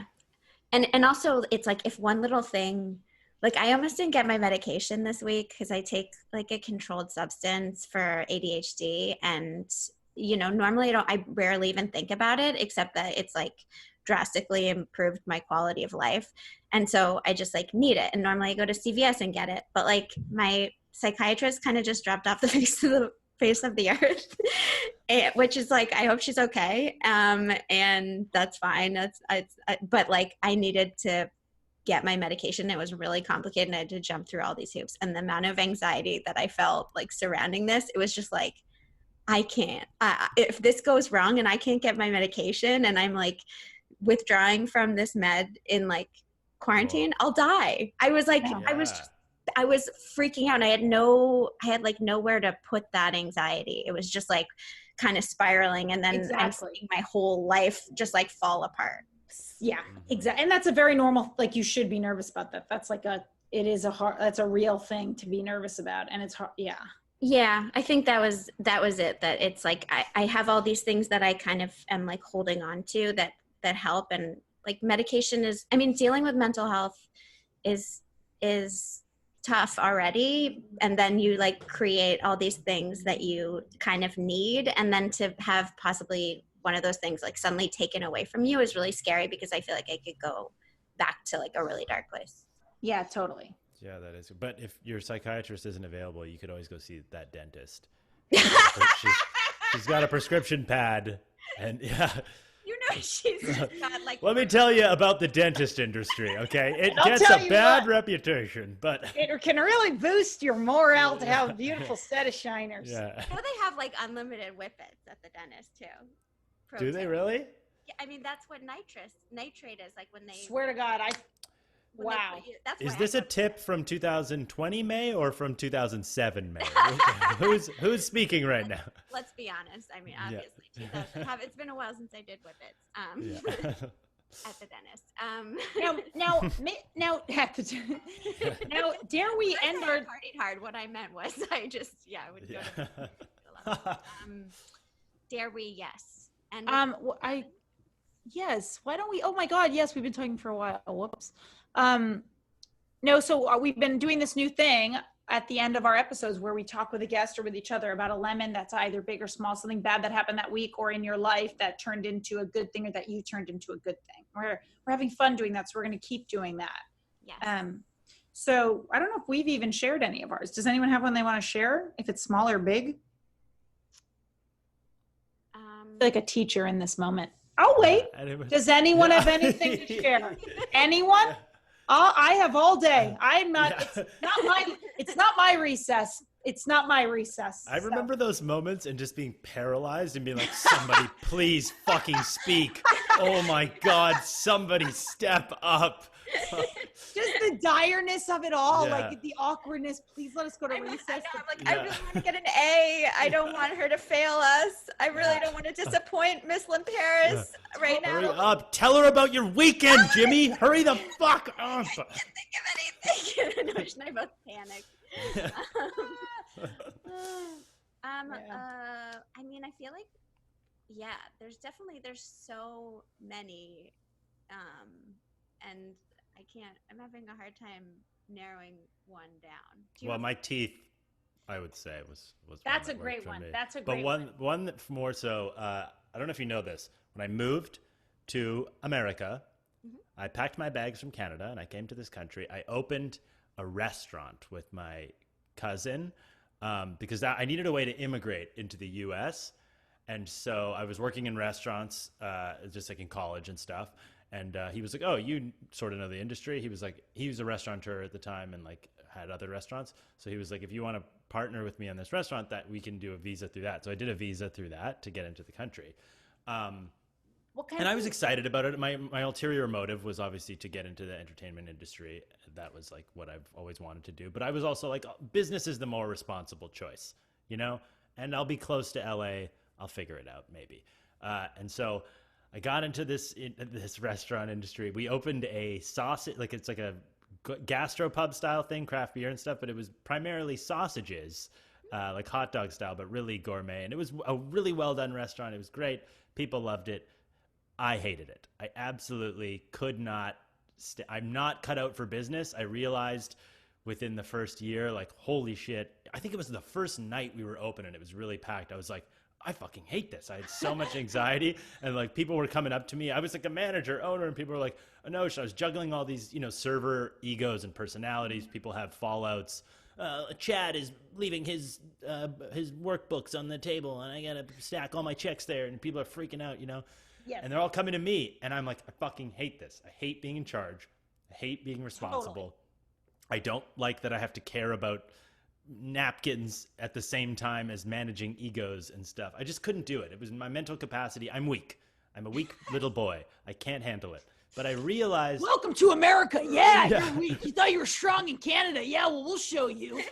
And also it's like, if one little thing Like I almost didn't get my medication this week because I take like a controlled substance for ADHD, and normally I rarely even think about it, except that it's like drastically improved my quality of life. And so I just like need it. And normally I go to CVS and get it. But like my psychiatrist kind of just dropped off the face of the earth, which is like, I hope she's okay. And that's fine. But like I needed to get my medication. It was really complicated and I had to jump through all these hoops. And the amount of anxiety that I felt like surrounding this, it was just like, I can't, if this goes wrong and I can't get my medication and I'm like withdrawing from this med in like quarantine, I'll die. I was like, Yeah. I was freaking out. And I had like nowhere to put that anxiety. It was just like kind of spiraling. And then I'm seeing my whole life just like fall apart. Yeah, exactly. And that's a very normal, like you should be nervous about that. That's like that's a real thing to be nervous about. And it's hard. Yeah. Yeah, I think that was it, that it's like I have all these things that I kind of am like holding on to that help. And like medication is, I mean, dealing with mental health is tough already, and then you like create all these things that you kind of need, and then to have possibly one of those things like suddenly taken away from you is really scary, because I feel like I could go back to like a really dark place. Yeah, totally. Yeah, that is. But if your psychiatrist isn't available, you could always go see that dentist. She's got a prescription pad, and yeah. She's got like. Let me tell you about the dentist industry, okay? It gets a bad reputation, but it can really boost your morale to have a beautiful set of shiners. Yeah. I know they have like unlimited whippets at the dentist too. Do they really? Yeah, I mean that's what nitrate is like when they. Swear to God, wow. Is this a tip from 2020 May or from 2007 May? who's speaking right now? Let's be honest. I mean, obviously, it's been a while since I did whippets at the dentist. Now, dare we end our partied hard? What I meant was I just I would go to the dare we? Yes. And yes. Why don't we? Oh my God! Yes, we've been talking for a while. Whoops. No, so we've been doing this new thing at the end of our episodes where we talk with a guest or with each other about a lemon that's either big or small, something bad that happened that week or in your life that turned into a good thing, or that you turned into a good thing. We're having fun doing that, so we're going to keep doing that. Yes. So I don't know if we've even shared any of ours. Does anyone have one they want to share? If it's small or big? Like a teacher in this moment. I'll wait. Does anyone have anything to share? Anyone? I have all day. I'm not. It's not my recess. It's not my recess. I remember those moments and just being paralyzed and being like, "Somebody, please, fucking speak! Oh my God, somebody step up!" Just the direness of it all, like the awkwardness. Please let us go to recess. I really want to get an A. I don't want her to fail us. I really don't want to disappoint Miss Limperis right now. Hurry up! Tell her about your weekend, Jimmy. Hurry the fuck up! I can't think of anything. Anosh and I both panic. I mean, I feel like, there's so many, and I'm having a hard time narrowing one down. Well, my teeth, I would say, was that's a great one. That's a great one. But one that more so, I don't know if you know this. When I moved to America, I packed my bags from Canada and I came to this country. I opened a restaurant with my cousin because I needed a way to immigrate into the U.S. And so I was working in restaurants, just like in college and stuff. And he was like, "Oh, you sort of know the industry." He was like, he was a restaurateur at the time and like had other restaurants. So he was like, "If you want to partner with me on this restaurant, that we can do a visa through that." So I did a visa through that to get into the country. And I was excited about it. My ulterior motive was obviously to get into the entertainment industry. That was like what I've always wanted to do. But I was also like, business is the more responsible choice, and I'll be close to LA. I'll figure it out maybe. And so I got into this restaurant industry. We opened a sausage, like it's like a gastropub style thing, craft beer and stuff, but it was primarily sausages, like hot dog style, but really gourmet. And it was a really well done restaurant. It was great. People loved it. I hated it. I absolutely could not I'm not cut out for business. I realized within the first year, like, holy shit. I think it was the first night we were open and it was really packed. I was like, I fucking hate this. I had so much anxiety, and like people were coming up to me. I was like a manager, owner, and people were like, Anosh, I was juggling all these, server egos and personalities. People have fallouts. Chad is leaving his workbooks on the table, and I gotta stack all my checks there, and people are freaking out, Yes. And they're all coming to me, and I'm like, I fucking hate this. I hate being in charge. I hate being responsible. Totally. I don't like that I have to care about napkins at the same time as managing egos and stuff. I just couldn't do it. It was my mental capacity. I'm weak. I'm a weak little boy. I can't handle it. But I realized... Welcome to America. Yeah, you're weak. You thought you were strong in Canada. Yeah, well, we'll show you.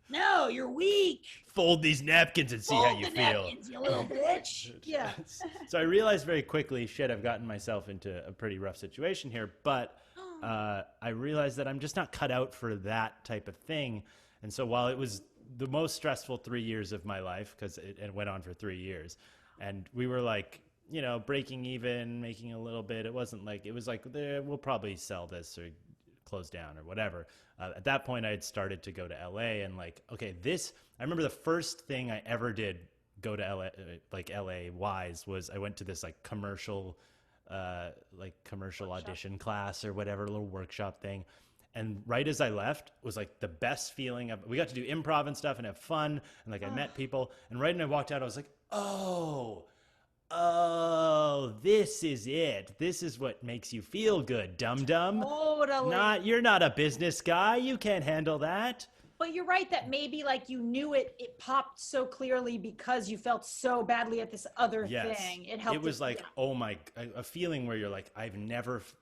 No, you're weak. Fold these napkins and see how you feel. Napkins, you little bitch. Yeah. So I realized very quickly, shit, I've gotten myself into a pretty rough situation here. But I realized that I'm just not cut out for that type of thing. And so while it was the most stressful 3 years of my life, because it went on for 3 years, and we were like, breaking even, making a little bit. It wasn't like, it was like, we'll probably sell this or close down or whatever. At that point, I had started to go to LA and like, okay, I remember the first thing I ever did go to LA, like LA wise, was I went to this like commercial audition class or whatever, little workshop thing. And right as I left was like the best feeling we got to do improv and stuff and have fun. And like, I met people, and right when I walked out, I was like, oh, this is it. This is what makes you feel good, dum-dum. Totally. You're not a business guy. You can't handle that. But you're right that maybe like you knew it popped so clearly because you felt so badly at this other thing. It helped. It was like, oh my, a feeling where you're like,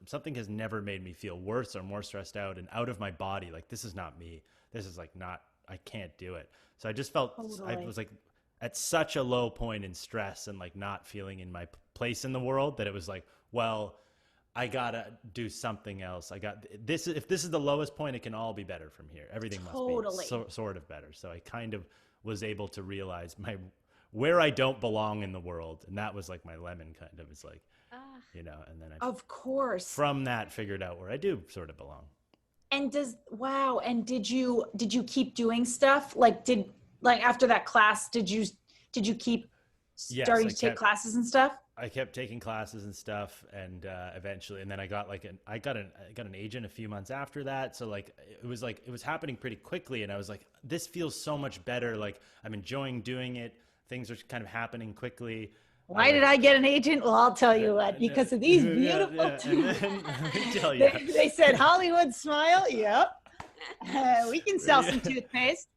something has never made me feel worse or more stressed out and out of my body. Like, this is not me. This is like I can't do it. So I just felt, I was like at such a low point in stress and like not feeling in my place in the world that it was like, well, I gotta do something else. If this is the lowest point, it can all be better from here. Everything must be sort of better. So I kind of was able to realize where I don't belong in the world. And that was like my lemon kind of, it's like, and then I, of course, from that figured out where I do sort of belong. And did you keep doing stuff? Like after that class, did you keep starting to take classes and stuff? I kept taking classes and stuff, and eventually, and then I got an agent a few months after that. So like it was happening pretty quickly, and I was like, this feels so much better. Like, I'm enjoying doing it. Things are kind of happening quickly. Why did I get an agent? Well, I'll tell you what, because of these beautiful two. Tell you. They said Hollywood smile. Yep. We can sell some toothpaste.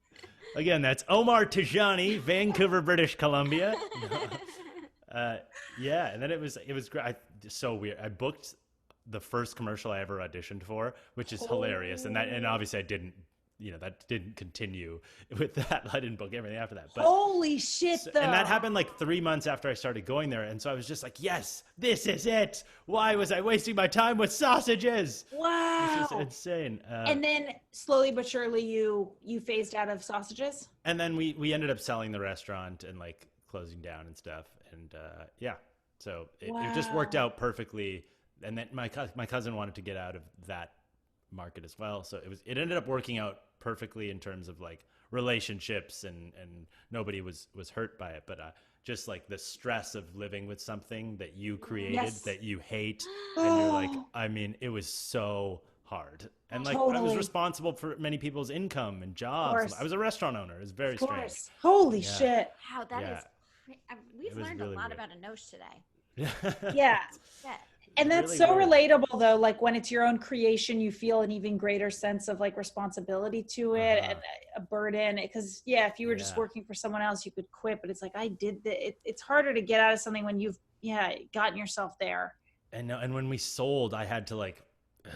Again, that's Omar Tajani, Vancouver, British Columbia. And then it was great. So weird. I booked the first commercial I ever auditioned for, which is hilarious. And obviously I didn't, that didn't continue with that. I didn't book everything after that. But, holy shit, though. And that happened like 3 months after I started going there. And so I was just like, yes, this is it. Why was I wasting my time with sausages? Wow. This is insane. And then slowly but surely you phased out of sausages? And then we ended up selling the restaurant and like closing down and stuff. And so it just worked out perfectly. And then my cousin wanted to get out of that market as well, so it ended up working out perfectly in terms of like relationships, and nobody was hurt by it. But just like the stress of living with something that you created, that you hate, and you're like, I mean, it was so hard. And like I was responsible for many people's income and jobs. I was a restaurant owner. It was very strange. Holy shit. Wow, that is. We've learned a lot about Anosh today. Yeah. And that's really so weird. Relatable though. Like when it's your own creation, you feel an even greater sense of like responsibility to it and a burden. Because if you were just working for someone else, you could quit. But it's like, I did it's harder to get out of something when you've gotten yourself there. And when we sold, I had to like,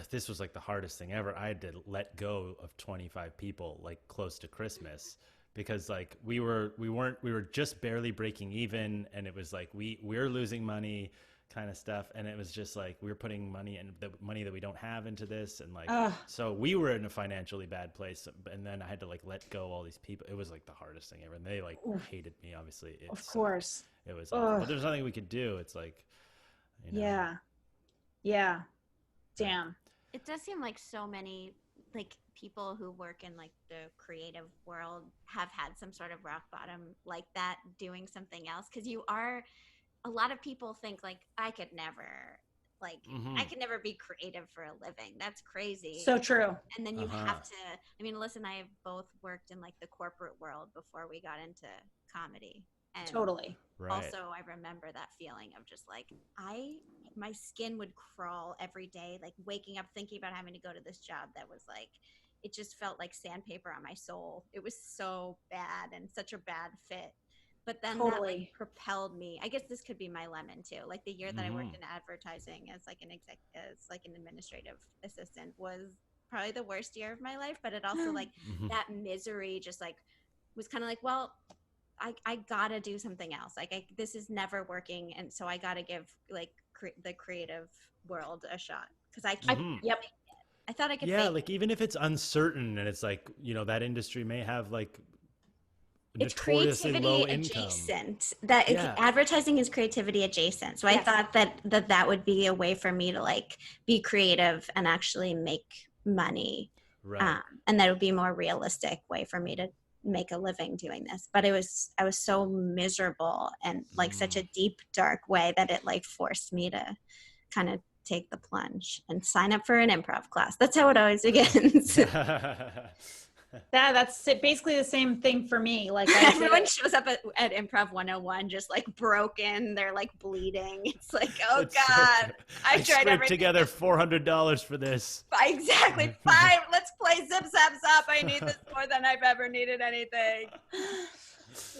this was like the hardest thing ever. I had to let go of 25 people like close to Christmas. Because like we were just barely breaking even, and it was like we're losing money kind of stuff, and it was just like we were putting money and the money that we don't have into this, and like so we were in a financially bad place, and then I had to like let go all these people. It was like the hardest thing ever, and they like hated me, obviously. Of course. It was but there's nothing we could do. It's like, Yeah. Damn. It does seem like so many like people who work in like the creative world have had some sort of rock bottom like that, doing something else, because a lot of people think like I could never be creative for a living. That's crazy. So true. And then you have to, I mean, Alyssa and I have both worked in like the corporate world before we got into comedy. And Totally. Right. also I remember that feeling of just like my skin would crawl every day, like waking up thinking about having to go to this job that was like, it just felt like sandpaper on my soul. It was so bad and such a bad fit. But then that like propelled me. I guess this could be my lemon too. Like the year that I worked in advertising as like an administrative assistant was probably the worst year of my life. But it also like that misery just like was kind of like, well, I gotta do something else. Like this is never working, and so I gotta give like the creative world a shot because I can't. Yep. I thought I could. Yeah, like even if it's uncertain and it's like, you know, that industry may have like it's notoriously creativity low income. adjacent. Advertising is creativity adjacent. So I thought that would be a way for me to like be creative and actually make money. Right. And that would be a more realistic way for me to make a living doing this. But I was so miserable and like such a deep, dark way that it like forced me to kind of take the plunge and sign up for an improv class. That's how it always begins. That's basically the same thing for me. Like everyone shows up at Improv 101 just like broken. They're like bleeding. It's like, oh God, I tried everything. Together $400 for this. Exactly. 5. Let's play Zip Zap Zap. I need this more than I've ever needed anything.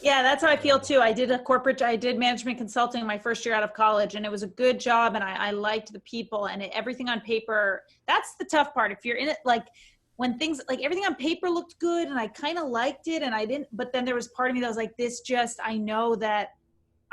Yeah, that's how I feel too. I did management consulting my first year out of college, and it was a good job, and I liked the people and everything on paper. That's the tough part. If you're in it, like when things like everything on paper looked good and I kind of liked it and I didn't, but then there was part of me that was like, this just, I know that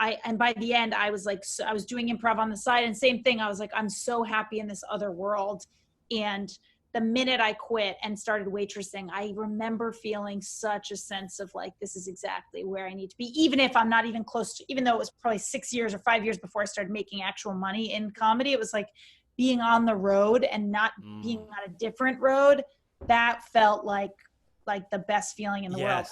and by the end I was like, so I was doing improv on the side and same thing. I was like, I'm so happy in this other world. And the minute I quit and started waitressing, I remember feeling such a sense of like, this is exactly where I need to be, even if I'm not even close to, even though it was probably 6 years or 5 years before I started making actual money in comedy. It was like being on the road and not being on a different road. That felt like the best feeling in the world.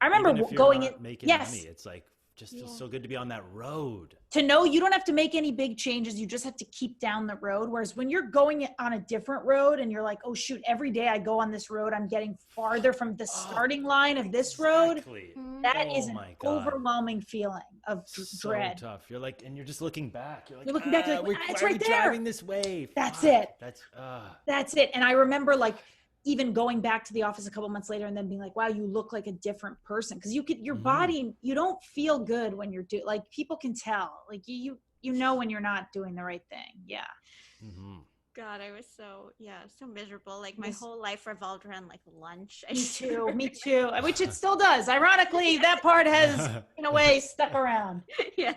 I remember going in, making money, it's like just feels so good to be on that road. To know you don't have to make any big changes. You just have to keep down the road. Whereas when you're going on a different road and you're like, oh shoot, every day I go on this road, I'm getting farther from the starting line of this road. That is an overwhelming feeling of dread. So tough. You're like, and you're just looking back. You're looking back, like, it's right there. Driving this way. That's it. That's it. And I remember like even going back to the office a couple months later and then being like, wow, you look like a different person. Cause your body, you don't feel good when you're like people can tell, like you know, when you're not doing the right thing. Yeah. God, I was so miserable. Like my whole life revolved around like lunch. Me too. Which it still does. Ironically, that part has in a way stuck around. Yeah,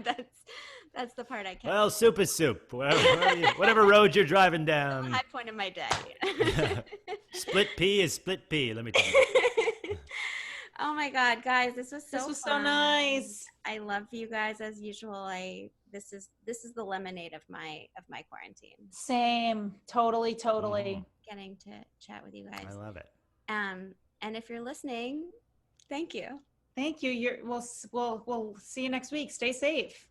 that's the part I kept. Well, soup is soup. Whatever road you're driving down. High point of my day. Split pea is split pea, let me tell you. Oh my God, guys, this was so so nice. I love you guys as usual. This is the lemonade of my quarantine. Same. Totally. Getting to chat with you guys. I love it. And if you're listening, thank you. Thank you. We'll see you next week. Stay safe.